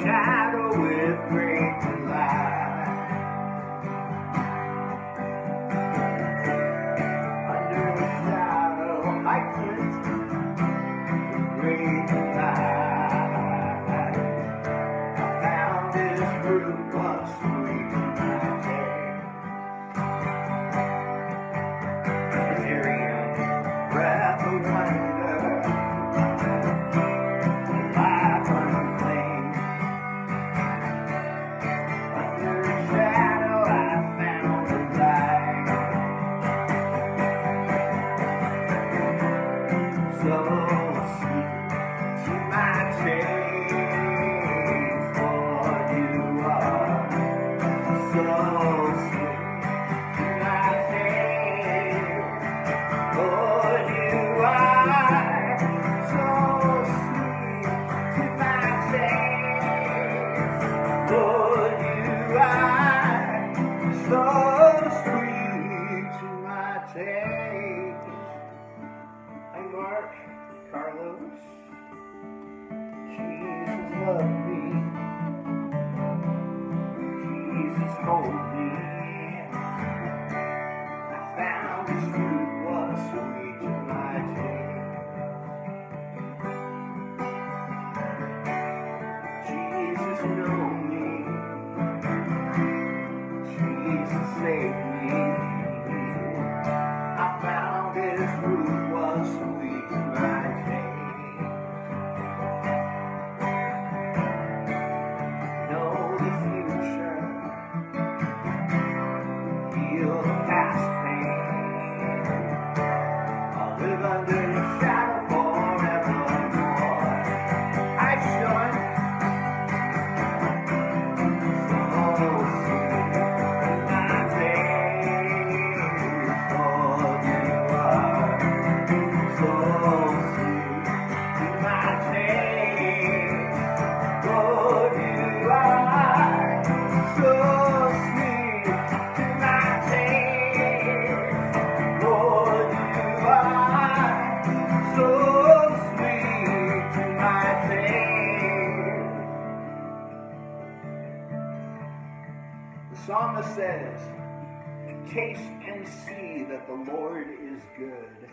shadow with great delight. Under the shadow I clipped with great delight. I found this fruit was sweet in my taste. Ethereum, breath of wonder, life unclaimed. Under the shadow I found the light. So sweet to my taste, Lord, you are. So sweet to my taste, Lord, you are. So sweet to my taste, Lord, you are. So sweet to my taste. Hi, Mark, Carlos. Jesus loved me. Jesus told me. I found His fruit was sweet to my taste. Jesus knew me. Jesus saved me. I found His fruit was sweet to my taste. Know the future, heal the past pain. I'll live under the shadow forevermore. I should. So sweet to my taste, Lord, you are. So sweet to my taste, Lord, you are. So sweet to my taste, Lord, you are. So sweet to my taste. The psalmist says, taste and see that the Lord is good.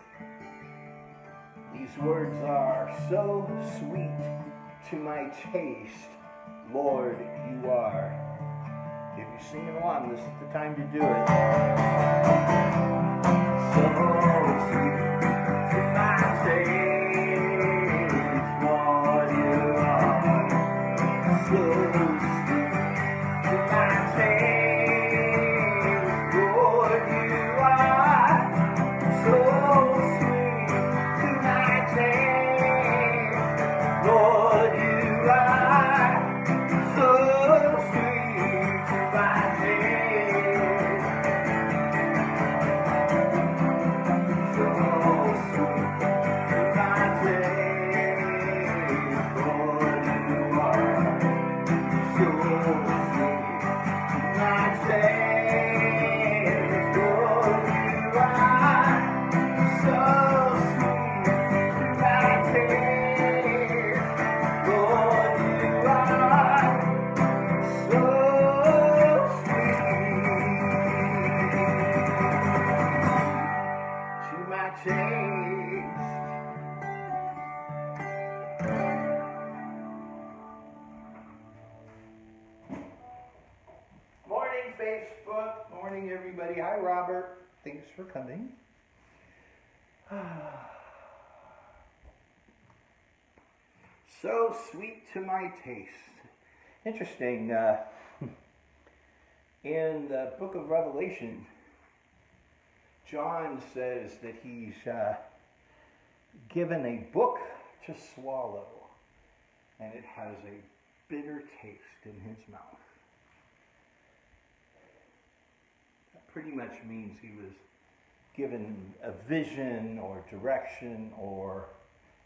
These words are so sweet to my taste, Lord, you are. If you're singing along, this is the time to do it. So sweet to my taste, Lord, you are. So sweet to my taste, Lord, you are. So sweet to my taste, Lord, you are. So sweet to my taste. So sweet to my taste, Lord, you are. So sweet to my taste, Lord, you are. So sweet to my taste, Lord, you are. So sweet to my taste. Morning, Facebook. Morning, everybody. Hi, Robert. Thanks for coming. So sweet to my taste. Interesting. In the book of Revelation, John says that he's given a book to swallow, and it has a bitter taste in his mouth. That pretty much means he was given a vision or direction or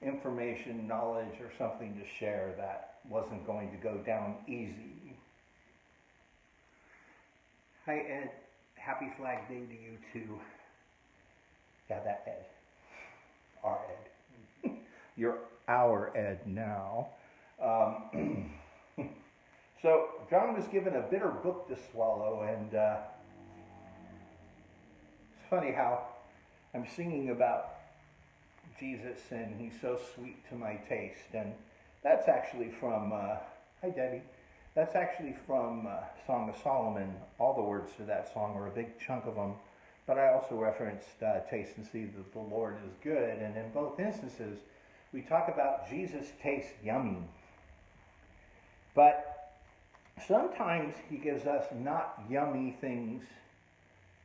information, knowledge, or something to share that wasn't going to go down easy. Hi, Ed. Happy Flag Day to you, too. Yeah, that Ed. Our Ed. You're our Ed now. So John was given a bitter book to swallow, and it's funny how I'm singing about Jesus and he's so sweet to my taste, and that's actually from, hi Debbie, that's actually from Song of Solomon. All the words to that song, or a big chunk of them, but I also referenced taste and see that the Lord is good, and in both instances we talk about Jesus tastes yummy. But sometimes he gives us not yummy things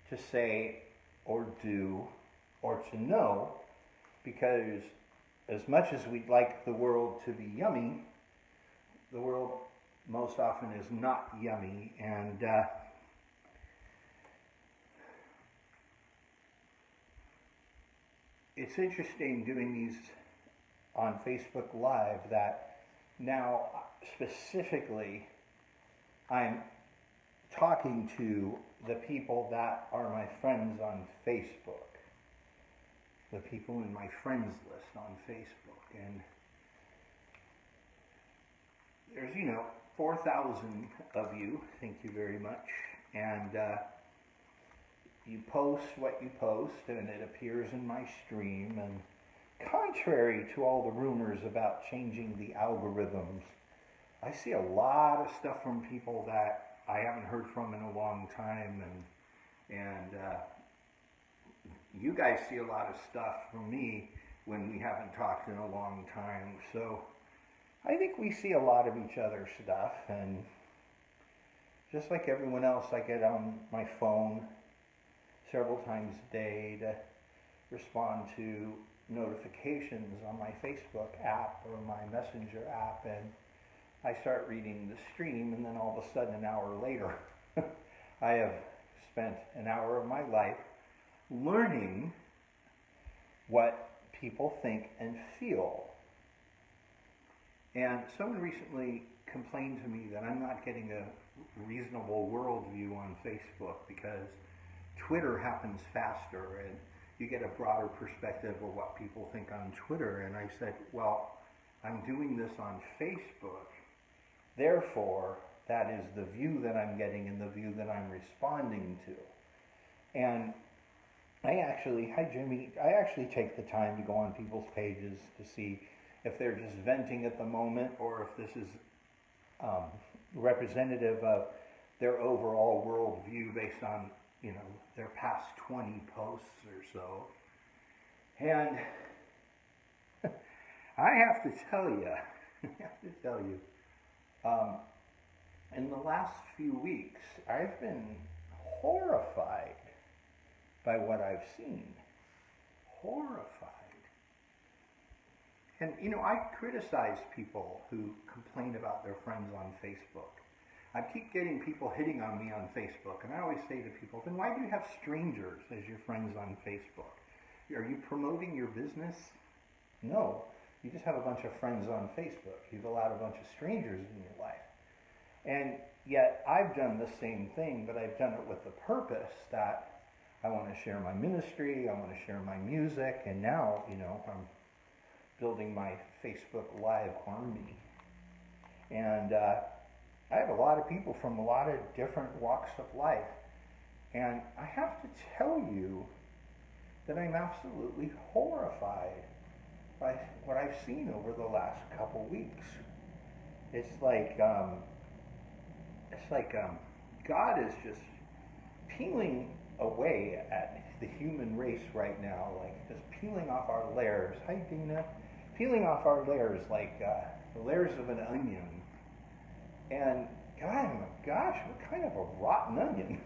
to say or do or to know, because as much as we'd like the world to be yummy, the world most often is not yummy. And it's interesting doing these on Facebook Live that now specifically I'm talking to the people that are my friends on Facebook, the people in my friends list on Facebook. And there's, 4,000 of you, thank you very much, and you post what you post and it appears in my stream, and contrary to all the rumors about changing the algorithms, I see a lot of stuff from people that I haven't heard from in a long time, and you guys see a lot of stuff from me when we haven't talked in a long time. So I think we see a lot of each other's stuff, and just like everyone else, I get on my phone several times a day to respond to notifications on my Facebook app or my Messenger app, and I start reading the stream, and then all of a sudden an hour later I have spent an hour of my life learning what people think and feel. And someone recently complained to me that I'm not getting a reasonable worldview on Facebook because Twitter happens faster and you get a broader perspective of what people think on Twitter. And I said, well, I'm doing this on Facebook, therefore that is the view that I'm getting and the view that I'm responding to. And I actually, hi Jimmy, I actually take the time to go on people's pages to see if they're just venting at the moment or if this is representative of their overall worldview based on, their past 20 posts or so. And I have to tell you, in the last few weeks, I've been horrified by what I've seen. Horrified. And, I criticize people who complain about their friends on Facebook. I keep getting people hitting on me on Facebook, and I always say to people, then why do you have strangers as your friends on Facebook? Are you promoting your business? No. You just have a bunch of friends on Facebook. You've allowed a bunch of strangers in your life. And yet, I've done the same thing, but I've done it with the purpose that I want to share my ministry, I want to share my music, and now, I'm building my Facebook Live army. And I have a lot of people from a lot of different walks of life. And I have to tell you that I'm absolutely horrified by what I've seen over the last couple weeks. It's like God is just peeling away at the human race right now, like just peeling off our layers. Hi, Dina. Peeling off our layers like the layers of an onion. And gosh, what kind of a rotten onion?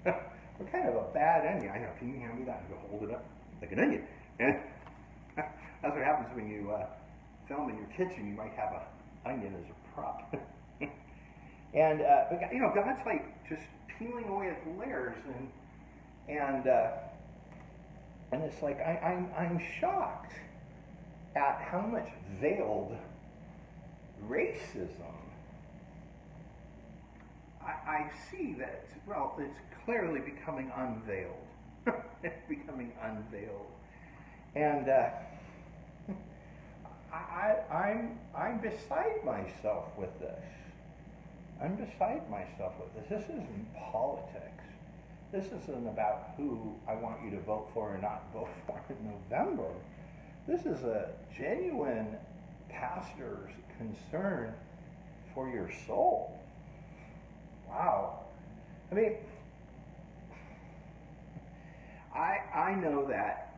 What kind of a bad onion? I know. Can you hand me that and go hold it up like an onion? And that's what happens when you film in your kitchen. You might have an onion as a prop. And but God's like just peeling away at the layers, and it's like I'm shocked at how much veiled racism I see that. Well, it's clearly becoming unveiled. It's becoming unveiled, and I'm beside myself with this. I'm beside myself with this. This isn't politics. This isn't about who I want you to vote for or not vote for in November. This is a genuine pastor's concern for your soul. Wow. I mean, I know that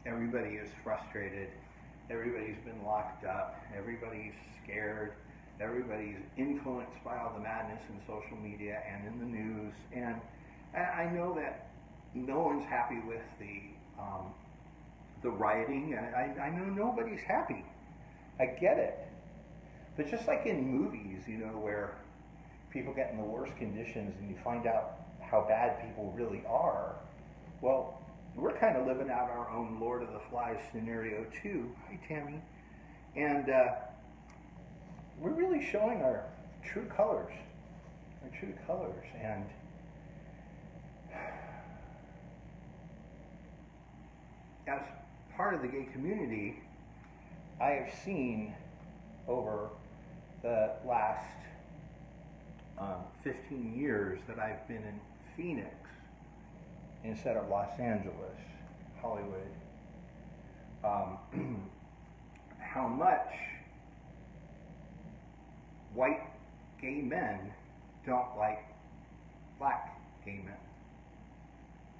everybody is frustrated. Everybody's been locked up. Everybody's scared. Everybody's influenced by all the madness in social media and in the news. And I know that no one's happy with the rioting. I know nobody's happy. I get it. But just like in movies, where people get in the worst conditions and you find out how bad people really are, well, we're kind of living out our own Lord of the Flies scenario too. Hi, Tammy. And we're really showing our true colors. And as part of the gay community, I have seen over the last 15 years that I've been in Phoenix instead of Los Angeles, Hollywood, how much white gay men don't like black gay men.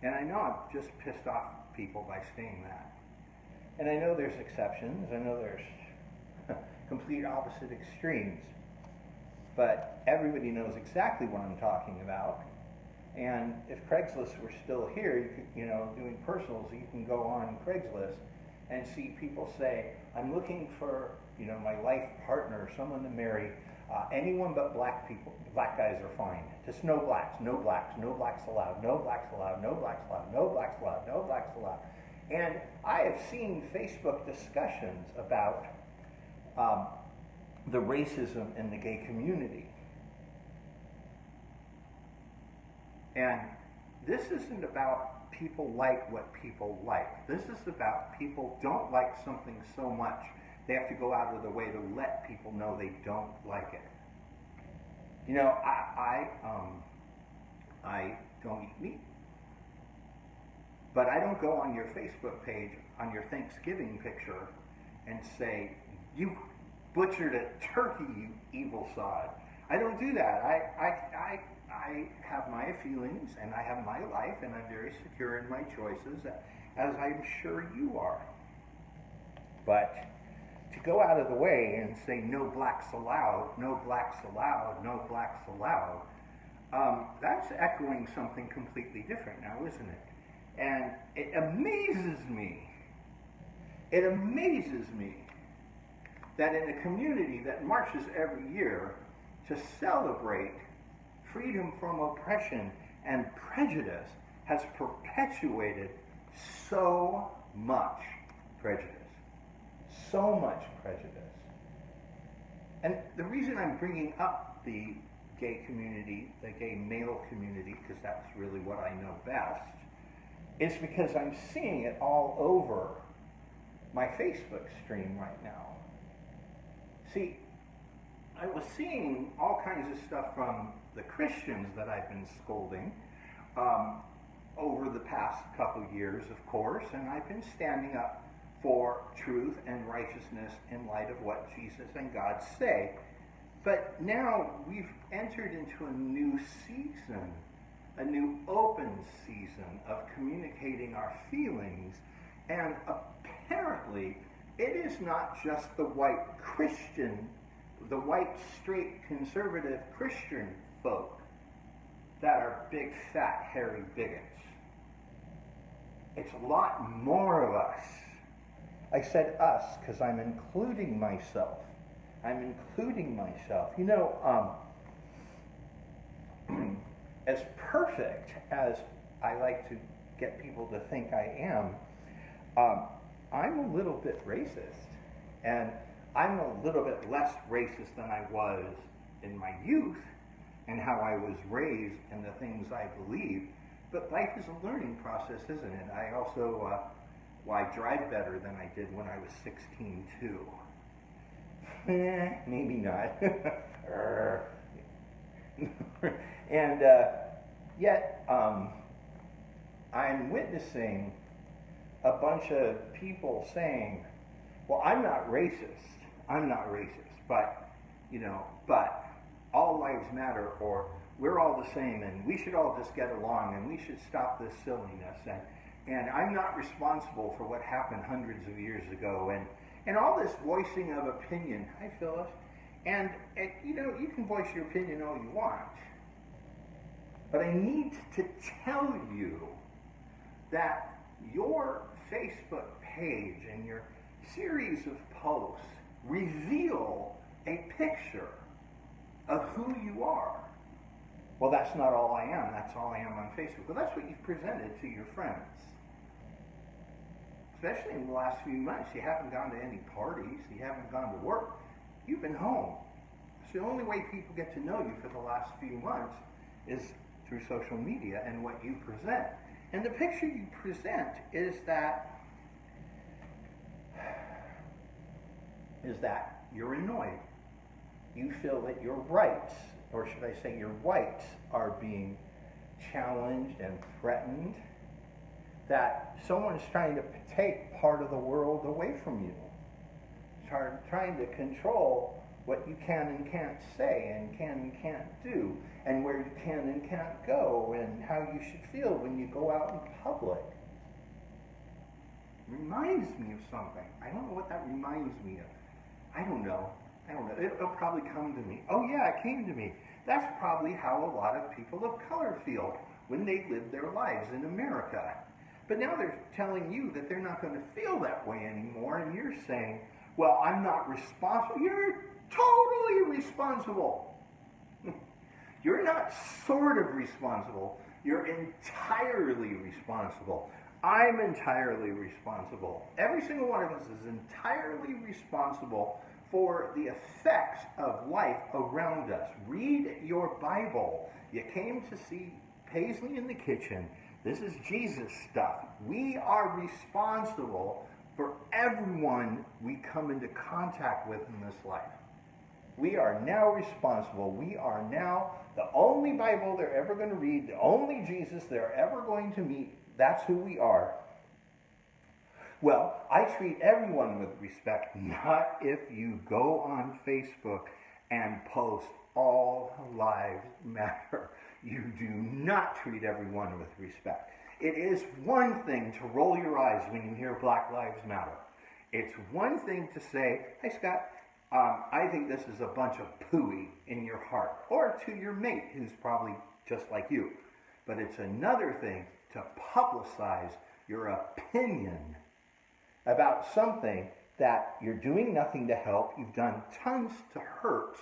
And I know I've just pissed off people by saying that. And I know there's exceptions. I know there's complete opposite extremes. But everybody knows exactly what I'm talking about. And if Craigslist were still here, you could, doing personals, you can go on Craigslist and see people say, I'm looking for, my life partner, someone to marry, anyone but black people. Black guys are fine. Just no blacks, no blacks, no blacks allowed, no blacks allowed, no blacks allowed, no blacks allowed, no blacks allowed. And I have seen Facebook discussions about the racism in the gay community. And this isn't about people like what people like. This is about people don't like something so much they have to go out of their way to let people know they don't like it. I don't eat meat. But I don't go on your Facebook page, on your Thanksgiving picture, and say, you butchered a turkey, you evil sod. I don't do that. I have my feelings, and I have my life, and I'm very secure in my choices, as I'm sure you are. But to go out of the way and say, no blacks allowed, no blacks allowed, no blacks allowed, that's echoing something completely different now, isn't it? And it amazes me that in a community that marches every year to celebrate freedom from oppression and prejudice has perpetuated so much prejudice. So much prejudice. And the reason I'm bringing up the gay community, the gay male community, because that's really what I know best, is because I'm seeing it all over my Facebook stream right now. See, I was seeing all kinds of stuff from the Christians that I've been scolding over the past couple years, of course, and I've been standing up for truth and righteousness in light of what Jesus and God say. But now we've entered into a new season, a new open season of communicating our feelings, and apparently it is not just the white Christian, the white, straight, conservative Christian folk that are big, fat, hairy bigots. It's a lot more of us. I said us because I'm including myself. I'm including myself. As perfect as I like to get people to think I am, I'm a little bit racist. And I'm a little bit less racist than I was in my youth and how I was raised and the things I believe. But life is a learning process, isn't it? I also, I drive better than I did when I was 16 too. Maybe not. And yet, I'm witnessing a bunch of people saying, well, I'm not racist, but, but all lives matter, or we're all the same, and we should all just get along, and we should stop this silliness, and I'm not responsible for what happened hundreds of years ago, and all this voicing of opinion. Hi, Phyllis. And you can voice your opinion all you want, but I need to tell you that your Facebook page and your series of posts reveal a picture of who you are. Well, that's not all I am. That's all I am on Facebook. Well, that's what you've presented to your friends. Especially in the last few months. You haven't gone to any parties. You haven't gone to work. You've been home. So the only way people get to know you for the last few months is through social media and what you present. And the picture you present is that you're annoyed. You feel that your rights, or should I say your whites, are being challenged and threatened, that someone's trying to take part of the world away from you, trying to control what you can and can't say and can and can't do, and where you can and can't go, and how you should feel when you go out in public. It reminds me of something. I don't know what that reminds me of. I don't know. It'll probably come to me. Oh yeah, it came to me. That's probably how a lot of people of color feel when they live their lives in America. But now they're telling you that they're not going to feel that way anymore, and you're saying, well, I'm not responsible. You're totally responsible. You're not sort of responsible. You're entirely responsible. I'm entirely responsible. Every single one of us is entirely responsible for the effects of life around us. Read your Bible. You came to see Paisley in the kitchen. This is Jesus stuff. We are responsible for everyone we come into contact with in this life. We are now responsible. We are now the only Bible they're ever going to read, the only Jesus they're ever going to meet. That's who we are. Well, I treat everyone with respect, not if you go on Facebook and post all lives matter. You do not treat everyone with respect. It is one thing to roll your eyes when you hear Black Lives Matter. It's one thing to say, hey Scott, I think this is a bunch of pooey in your heart, or to your mate who's probably just like you. But it's another thing to publicize your opinion about something that you're doing nothing to help, you've done tons to hurt,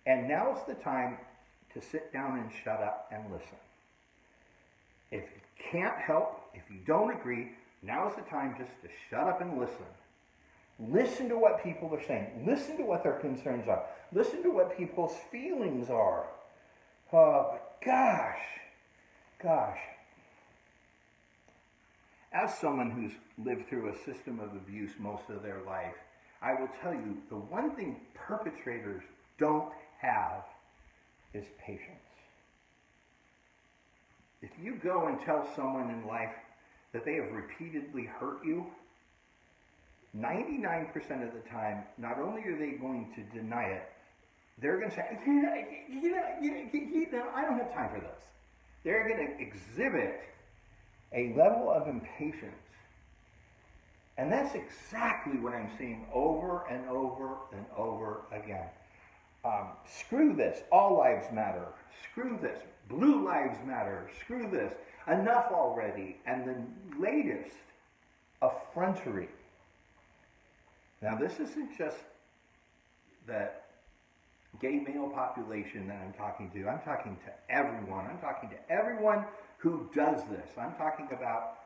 and now's the time to sit down and shut up and listen. If you can't help, if you don't agree, now's the time just to shut up and listen. Listen to what people are saying. Listen to what their concerns are. Listen to what people's feelings are. Oh, gosh. As someone who's lived through a system of abuse most of their life, I will tell you the one thing perpetrators don't have is patience. If you go and tell someone in life that they have repeatedly hurt you, 99% of the time, not only are they going to deny it, they're going to say, I don't have time for this. They're going to exhibit a level of impatience. And that's exactly what I'm seeing over and over and over again. Screw this, all lives matter. Screw this, blue lives matter. Screw this, enough already. And the latest, effrontery. Now this isn't just the gay male population that I'm talking to. I'm talking to everyone. I'm talking to everyone who does this. I'm talking about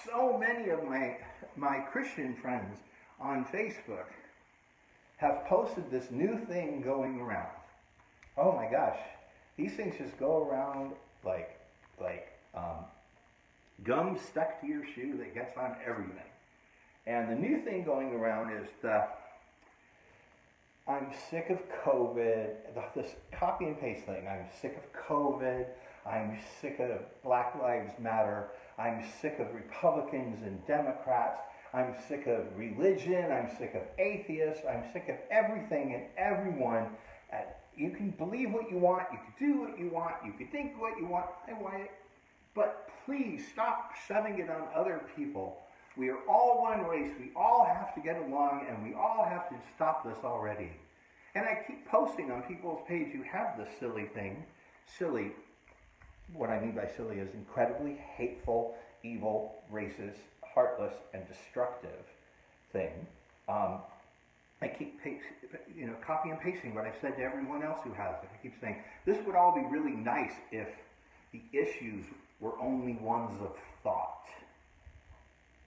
so many of my Christian friends on Facebook have posted this new thing going around. Oh my gosh. These things just go around like gum stuck to your shoe that gets on everything. And the new thing going around is I'm sick of COVID, this copy and paste thing. I'm sick of COVID. I'm sick of Black Lives Matter. I'm sick of Republicans and Democrats. I'm sick of religion. I'm sick of atheists. I'm sick of everything and everyone. You can believe what you want. You can do what you want. You can think what you want. I want it. But please stop shoving it on other people. We are all one race. We all have to get along, and we all have to stop this already. And I keep posting on people's page, you have this silly thing. Silly, what I mean by silly is incredibly hateful, evil, racist, heartless, and destructive thing. I keep copy and pasting what I've said to everyone else who has it. I keep saying, this would all be really nice if the issues were only ones of thought.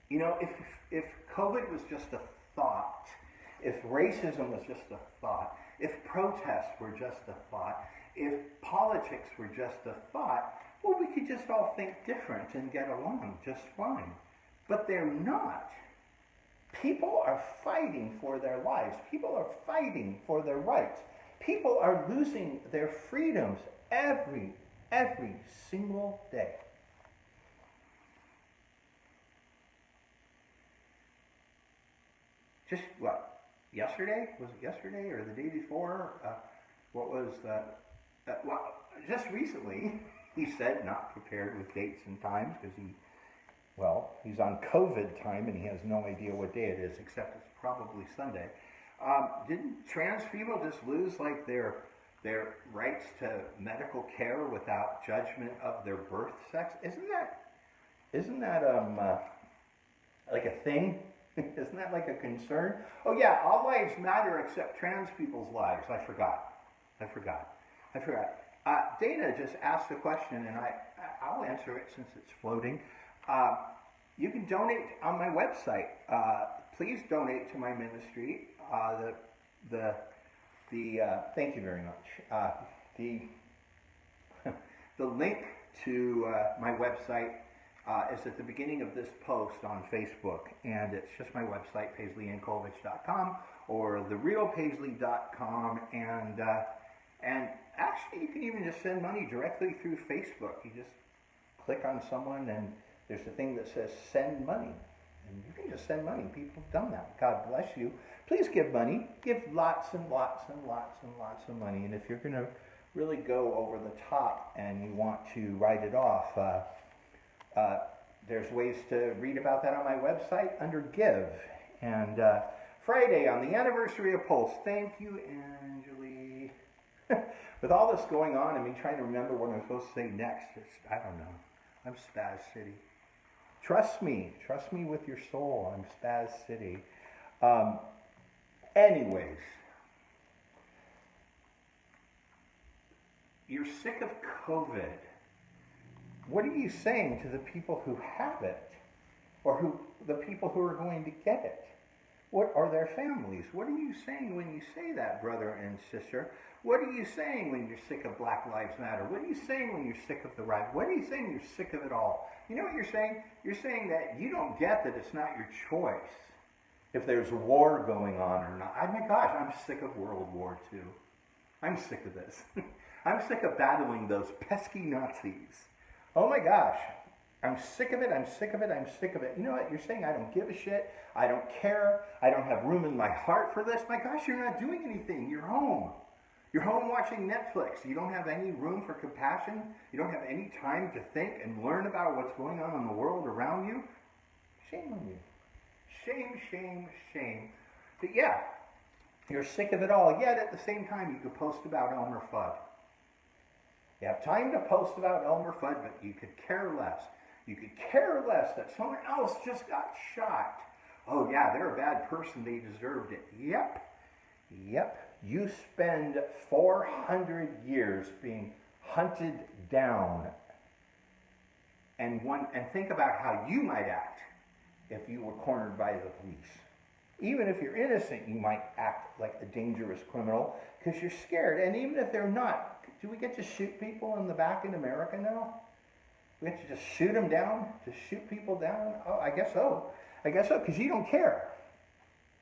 You know, if COVID was just a thought, if racism was just a thought, if protests were just a thought, if politics were just a thought, well, we could just all think different and get along just fine. But they're not. People are fighting for their lives. People are fighting for their rights. People are losing their freedoms every single day. Just what? Yesterday? Was it yesterday or the day before? What was that? Well, just recently, he said not prepared with dates and times because he's on COVID time and he has no idea what day it is, except it's probably Sunday. Didn't trans people just lose like their rights to medical care without judgment of their birth sex? Isn't that like a thing? Isn't that like a concern? Oh yeah, all lives matter except trans people's lives. I forgot. Dana just asked a question, and I'll answer it since it's floating. You can donate on my website. Please donate to my ministry. Thank you very much. The link to my website is at the beginning of this post on Facebook, and it's just my website, PaisleyYankolovich.com or therealpaisley.com, and actually you can even just send money directly through Facebook. You just click on someone, and there's a thing that says send money, and you can just send money. People have done that. God bless you. Please give money. Give lots and lots and lots and lots of money, and if you're going to really go over the top and you want to write it off, there's ways to read about that on my website under Give. And Friday, on the anniversary of Pulse, thank you, Angeli. With all this going on, trying to remember what I'm supposed to say next, I don't know. I'm Spaz City. Trust me with your soul. I'm Spaz City. Anyways, you're sick of COVID. What are you saying to the people who have it, or the people who are going to get it? What are their families? What are you saying when you say that, brother and sister? What are you saying when you're sick of Black Lives Matter? What are you saying when you're sick of the right? What are you saying you're sick of it all? You know what you're saying? You're saying that you don't get that it's not your choice if there's war going on or not. Oh my gosh, I'm sick of World War II. I'm sick of this. I'm sick of battling those pesky Nazis. Oh my gosh, I'm sick of it, I'm sick of it, I'm sick of it. You know what? You're saying I don't give a shit, I don't care, I don't have room in my heart for this. My gosh, you're not doing anything. You're home. You're home watching Netflix. You don't have any room for compassion. You don't have any time to think and learn about what's going on in the world around you. Shame on you. Shame, shame, shame. But yeah, you're sick of it all. Yet at the same time, you could post about Elmer Fudd. You have time to post about Elmer Fudd, but you could care less. You could care less that someone else just got shot. Oh yeah, they're a bad person. They deserved it. Yep. You spend 400 years being hunted down, and think about how you might act if you were cornered by the police. Even if you're innocent, you might act like a dangerous criminal because you're scared. And even if they're not, do we get to shoot people in the back in America now? We get to just shoot them down? Just shoot people down? Oh, I guess so, because you don't care.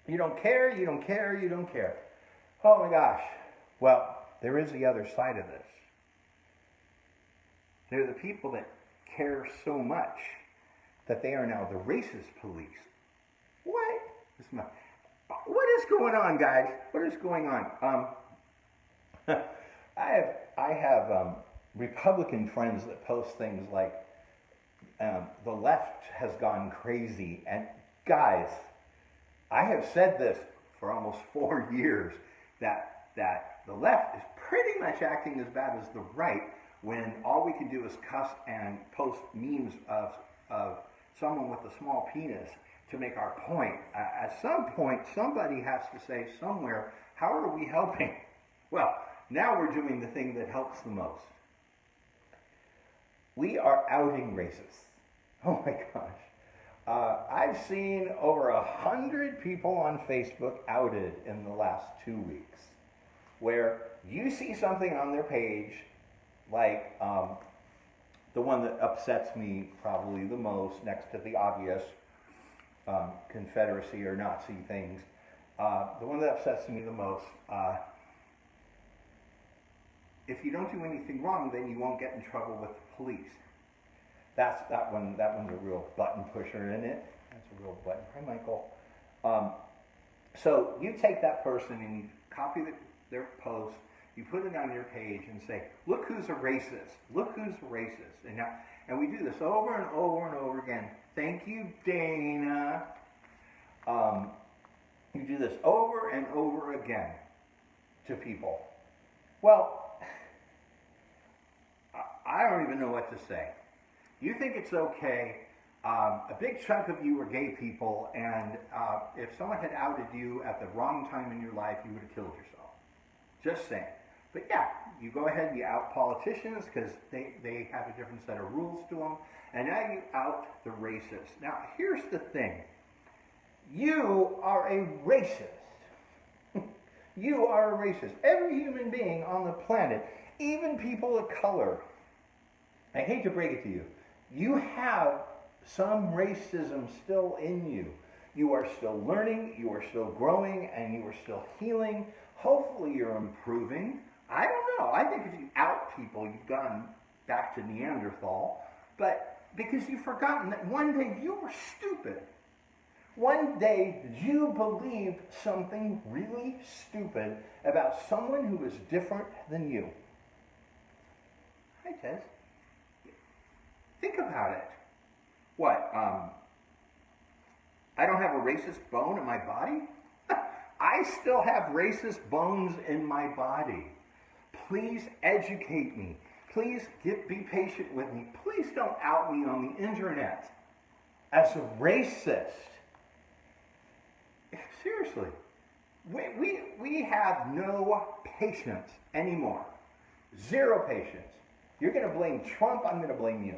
You don't care. Oh my gosh. Well, there is the other side of this. There are the people that care so much that they are now the racist police. What? What is going on, guys? What is going on? I have Republican friends that post things like the left has gone crazy. And guys, I have said this for almost 4 years that the left is pretty much acting as bad as the right when all we can do is cuss and post memes of someone with a small penis to make our point. At some point, somebody has to say somewhere, how are we helping? Well, now we're doing the thing that helps the most. We are outing racists. Oh my gosh. I've seen over 100 people on Facebook outed in the last 2 weeks, where you see something on their page, like the one that upsets me probably the most, next to the obvious Confederacy or Nazi things. The one that upsets me the most, if you don't do anything wrong, then you won't get in trouble with the police. That one's a real button pusher, isn't it? That's a real button. Hi, Michael. So you take that person and you copy their post, you put it on your page and say, look who's a racist. Look who's a racist. And we do this over and over and over again. Thank you, Dana. You do this over and over again to people. Well, I don't even know what to say. You think it's okay. A big chunk of you are gay people, and if someone had outed you at the wrong time in your life, you would have killed yourself. Just saying. But yeah, you go ahead and you out politicians because they have a different set of rules to them, and now you out the racists. Now, here's the thing. You are a racist. You are a racist. Every human being on the planet, even people of color, I hate to break it to you, you have some racism still in you. You are still learning, you are still growing, and you are still healing. Hopefully you're improving. I don't know. I think if you out people, you've gone back to Neanderthal. But because you've forgotten that one day you were stupid. One day you believed something really stupid about someone who was different than you. Hi, Tess. Think about it. What, I don't have a racist bone in my body? I still have racist bones in my body. Please educate me. Please be patient with me. Please don't out me on the internet as a racist. Seriously. We have no patience anymore. Zero patience. You're going to blame Trump, I'm going to blame you.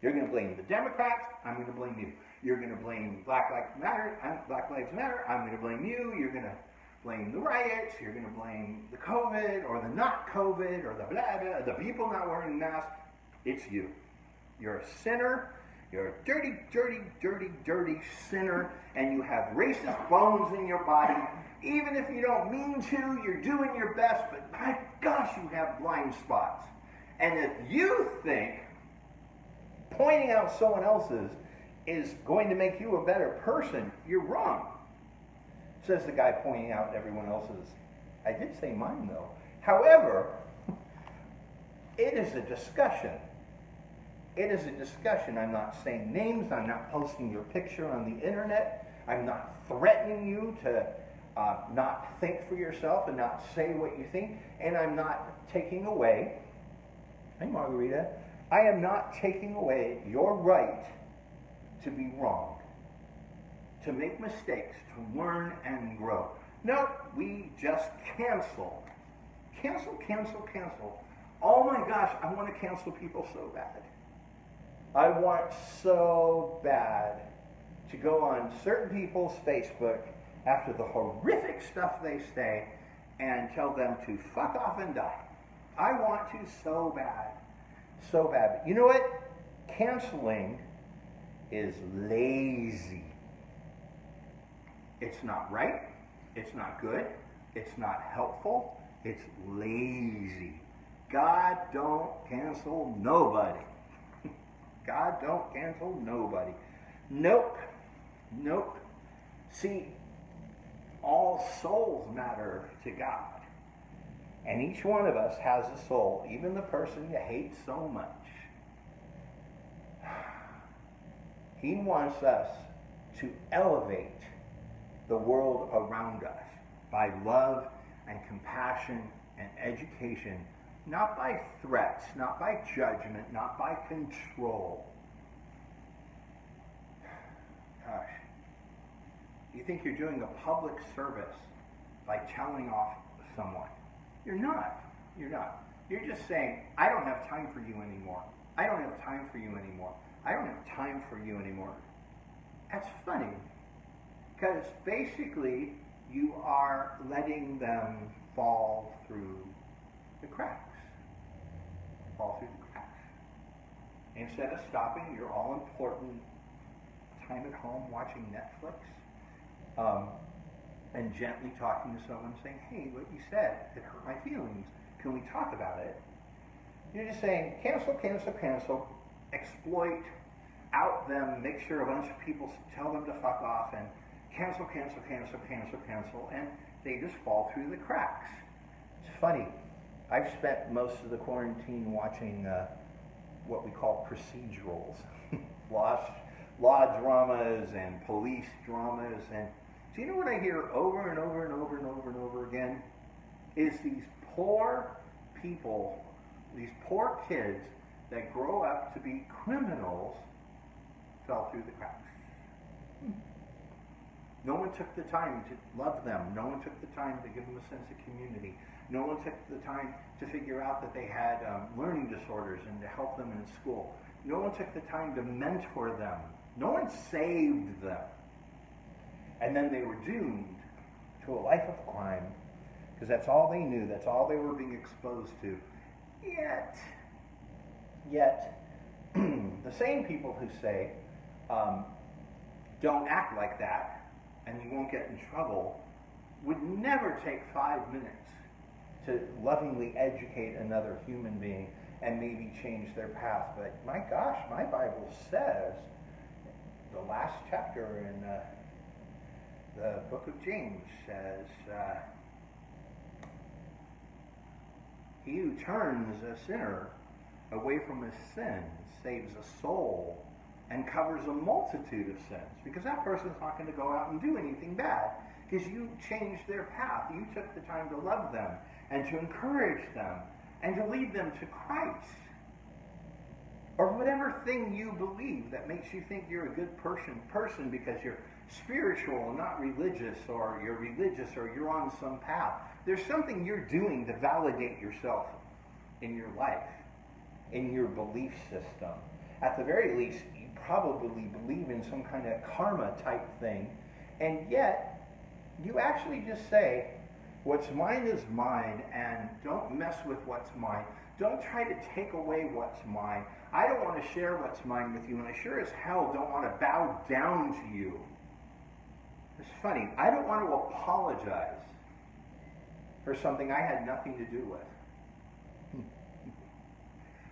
You're going to blame the Democrats, I'm going to blame you. You're going to blame Black Lives Matter, I'm going to blame you. You're going to blame the riots, you're going to blame the COVID, or the not COVID, or the blah, blah, the people not wearing masks. It's you. You're a sinner. You're a dirty, dirty, dirty, dirty sinner, and you have racist bones in your body. Even if you don't mean to, you're doing your best, but my gosh, you have blind spots. And if you think pointing out someone else's is going to make you a better person, you're wrong. Says the guy pointing out everyone else's. I did say mine, though. However, it is a discussion. It is a discussion. I'm not saying names. I'm not posting your picture on the internet. I'm not threatening you to not think for yourself and not say what you think. And I'm not taking away, hey Margarita, I am not taking away your right to be wrong, to make mistakes, to learn and grow. No, we just cancel. Cancel, cancel, cancel. Oh my gosh, I want to cancel people so bad. I want so bad to go on certain people's Facebook after the horrific stuff they say and tell them to fuck off and die. I want to so bad. So bad. But you know what? Canceling is lazy. It's not right. It's not good. It's not helpful. It's lazy. God don't cancel nobody. God don't cancel nobody. Nope. Nope. See, all souls matter to God. And each one of us has a soul, even the person you hate so much. He wants us to elevate the world around us by love and compassion and education, not by threats, not by judgment, not by control. Gosh, you think you're doing a public service by telling off someone. You're not. You're not. You're just saying, I don't have time for you anymore. I don't have time for you anymore. I don't have time for you anymore. That's funny. Because basically, you are letting them fall through the cracks. Fall through the cracks. Instead of stopping your all-important time at home watching Netflix, and gently talking to someone saying, hey, what you said, it hurt my feelings. Can we talk about it? You're just saying, cancel, cancel, cancel, exploit, out them, make sure a bunch of people tell them to fuck off, and cancel, cancel, cancel, cancel, cancel, and they just fall through the cracks. It's funny. I've spent most of the quarantine watching what we call procedurals, law dramas and police dramas, and do you know what I hear over and over and over and over and over again? Is these poor people, these poor kids that grow up to be criminals fell through the cracks. No one took the time to love them. No one took the time to give them a sense of community. No one took the time to figure out that they had learning disorders and to help them in school. No one took the time to mentor them. No one saved them. And then they were doomed to a life of crime because that's all they knew. That's all they were being exposed to. Yet, the same people who say, don't act like that and you won't get in trouble, would never take 5 minutes to lovingly educate another human being and maybe change their path. But my gosh, my Bible says, the last chapter in the book of James says, he who turns a sinner away from his sins saves a soul and covers a multitude of sins. Because that person's not going to go out and do anything bad. Because you changed their path. You took the time to love them and to encourage them and to lead them to Christ. Or whatever thing you believe that makes you think you're a good person because you're spiritual and not religious, or you're religious, or you're on some path. There's something you're doing to validate yourself in your life, in your belief system. At the very least, you probably believe in some kind of karma type thing, and yet you actually just say, what's mine is mine, and don't mess with what's mine. Don't try to take away what's mine. I don't want to share what's mine with you, and I sure as hell don't want to bow down to you. It's funny. I don't want to apologize for something I had nothing to do with.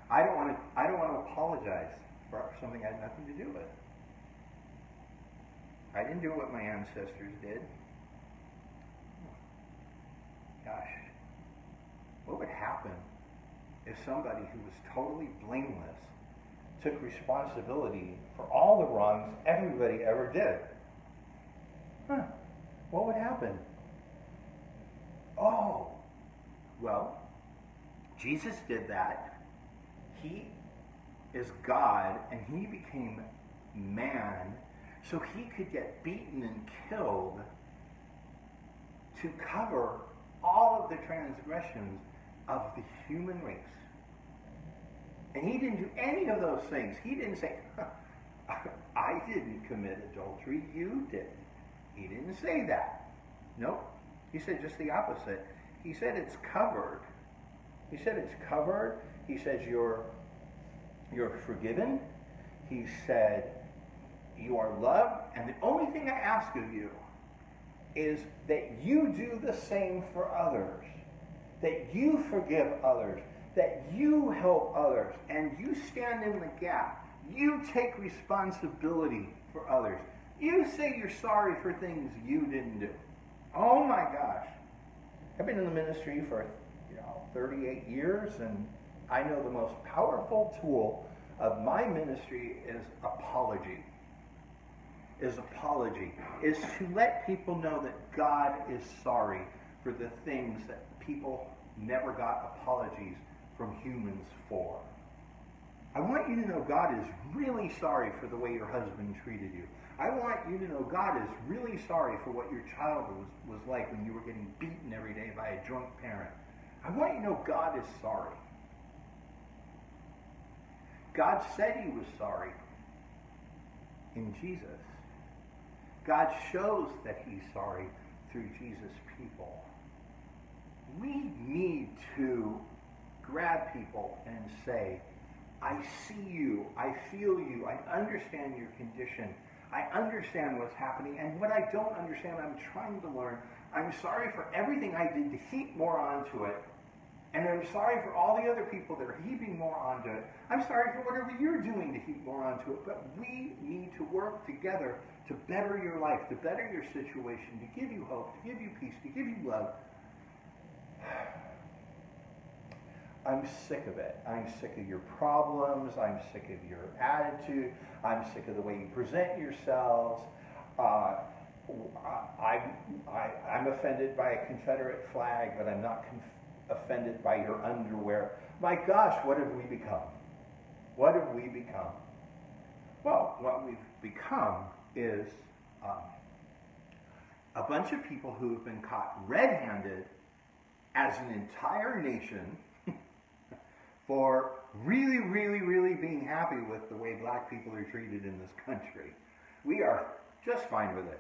I don't want to apologize for something I had nothing to do with. I didn't do what my ancestors did. Gosh, what would happen if somebody who was totally blameless took responsibility for all the wrongs everybody ever did? What would happen? Oh, well, Jesus did that. He is God, and he became man so he could get beaten and killed to cover all of the transgressions of the human race. And he didn't do any of those things. He didn't say, I didn't commit adultery, you did. He didn't say that. Nope. He said just the opposite. He said it's covered. He said it's covered. He says you're forgiven. He said you are loved. And the only thing I ask of you is that you do the same for others, that you forgive others, that you help others, and you stand in the gap. You take responsibility for others. You say you're sorry for things you didn't do. Oh my gosh. I've been in the ministry for 38 years, and I know the most powerful tool of my ministry is apology. Is to let people know that God is sorry for the things that people never got apologies from humans for. I want you to know God is really sorry for the way your husband treated you. I want you to know God is really sorry for what your child was like when you were getting beaten every day by a joint parent. I want you to know God is sorry. God said he was sorry in Jesus. God shows that he's sorry through Jesus' people. We need to grab people and say, I see you, I feel you, I understand your condition, I understand what's happening, and what I don't understand, I'm trying to learn. I'm sorry for everything I did to heap more onto it, and I'm sorry for all the other people that are heaping more onto it. I'm sorry for whatever you're doing to heap more onto it, but we need to work together to better your life, to better your situation, to give you hope, to give you peace, to give you love. I'm sick of it. I'm sick of your problems. I'm sick of your attitude. I'm sick of the way you present yourselves. I'm offended by a Confederate flag, but I'm not offended by your underwear. My gosh, what have we become? What have we become? Well, what we've become is a bunch of people who have been caught red-handed as an entire nation for really, really, really being happy with the way black people are treated in this country. We are just fine with it.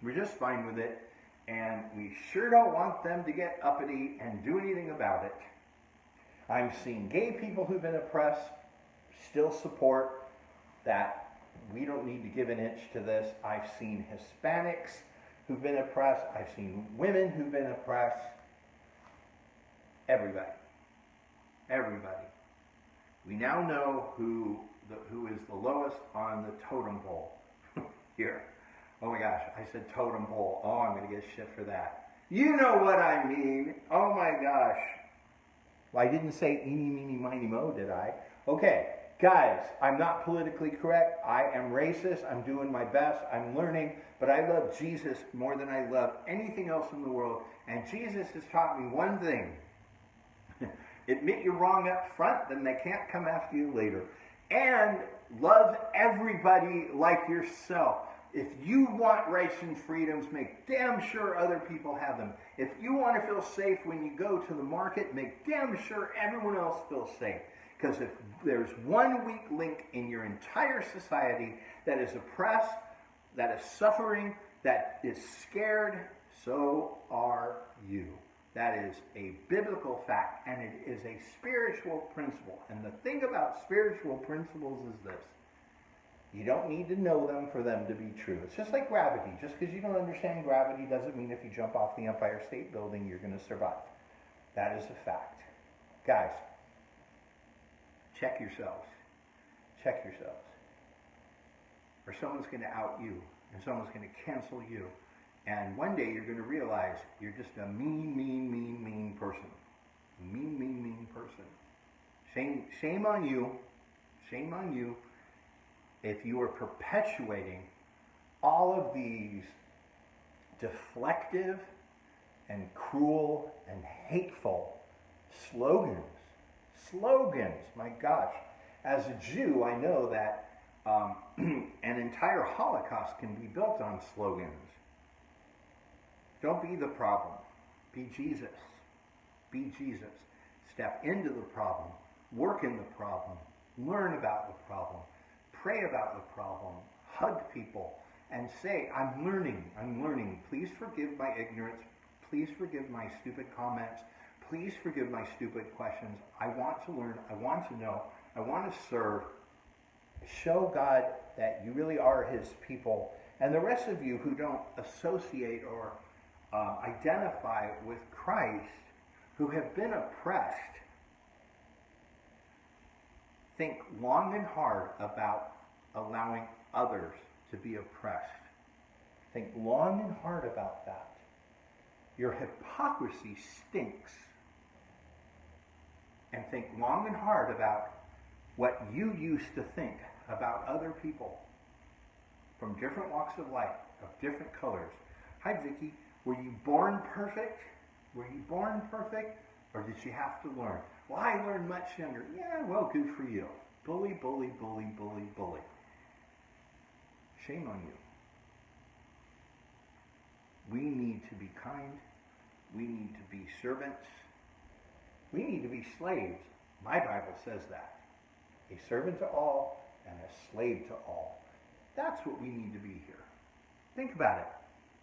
We're just fine with it, and we sure don't want them to get uppity and do anything about it. I'm seeing gay people who've been oppressed still support that we don't need to give an inch to this. I've seen Hispanics who've been oppressed. I've seen women who've been oppressed. Everybody. Everybody. We now know who is the lowest on the totem pole here. Oh my gosh, I said totem pole. Oh, I'm going to get shit for that. You know what I mean. Oh my gosh. Well, I didn't say eeny, meeny, miny, mo, did I? Okay, guys, I'm not politically correct. I am racist. I'm doing my best. I'm learning. But I love Jesus more than I love anything else in the world. And Jesus has taught me one thing. Admit you're wrong up front, then they can't come after you later. And love everybody like yourself. If you want rights and freedoms, make damn sure other people have them. If you want to feel safe when you go to the market, make damn sure everyone else feels safe. Because if there's one weak link in your entire society that is oppressed, that is suffering, that is scared, so are you. That is a biblical fact, and it is a spiritual principle. And the thing about spiritual principles is this. You don't need to know them for them to be true. It's just like gravity. Just because you don't understand gravity doesn't mean if you jump off the Empire State Building, you're going to survive. That is a fact. Guys, check yourselves. Check yourselves. Or someone's going to out you, and someone's going to cancel you. And one day you're going to realize you're just a mean, mean, mean, mean person. A mean, mean, mean person. Shame on you. Shame on you if you are perpetuating all of these deflective and cruel and hateful slogans. Slogans, my gosh. As a Jew, I know that an entire Holocaust can be built on slogans. Don't be the problem. Be Jesus. Be Jesus. Step into the problem. Work in the problem. Learn about the problem. Pray about the problem. Hug people and say, I'm learning. I'm learning. Please forgive my ignorance. Please forgive my stupid comments. Please forgive my stupid questions. I want to learn. I want to know. I want to serve. Show God that you really are his people And the rest of you who don't associate or identify with Christ, who have been oppressed, think long and hard about allowing others to be oppressed. Think long and hard about that. Your hypocrisy stinks. And think long and hard about what you used to think about other people from different walks of life, of different colors. Hi, Vicki. Were you born perfect? Were you born perfect? Or did you have to learn? Well, I learned much younger. Yeah, well, good for you. Bully, bully, bully, bully, bully. Shame on you. We need to be kind. We need to be servants. We need to be slaves. My Bible says that. A servant to all and a slave to all. That's what we need to be here. Think about it.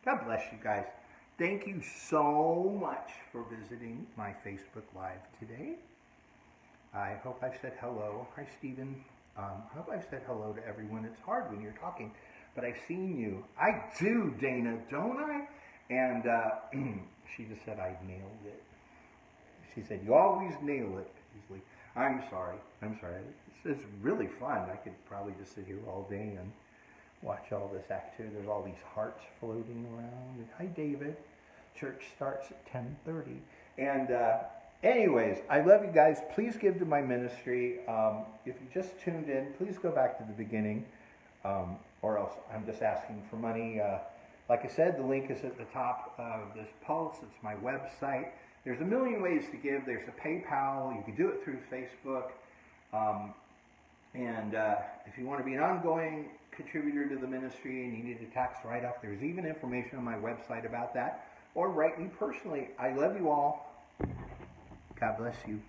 God bless you guys. Thank you so much for visiting my Facebook Live today. I hope I've said hello. Hi, Stephen. I hope I've said hello to everyone. It's hard when you're talking, but I've seen you. I do, Dana, don't I? And she just said I nailed it. She said, you always nail it, Paisley. I'm sorry. It's really fun. I could probably just sit here all day and watch all this activity. There's all these hearts floating around. Hi, David. Church starts at 10:30. And anyways, I love you guys. Please give to my ministry. If you just tuned in, please go back to the beginning, or else I'm just asking for money. Like I said, the link is at the top of this post. It's my website. There's a million ways to give. There's a PayPal. You can do it through Facebook. And if you want to be an ongoing contributor to the ministry and you need a tax write-off, there's even information on my website about that. Or write me personally. I love you all. God bless you.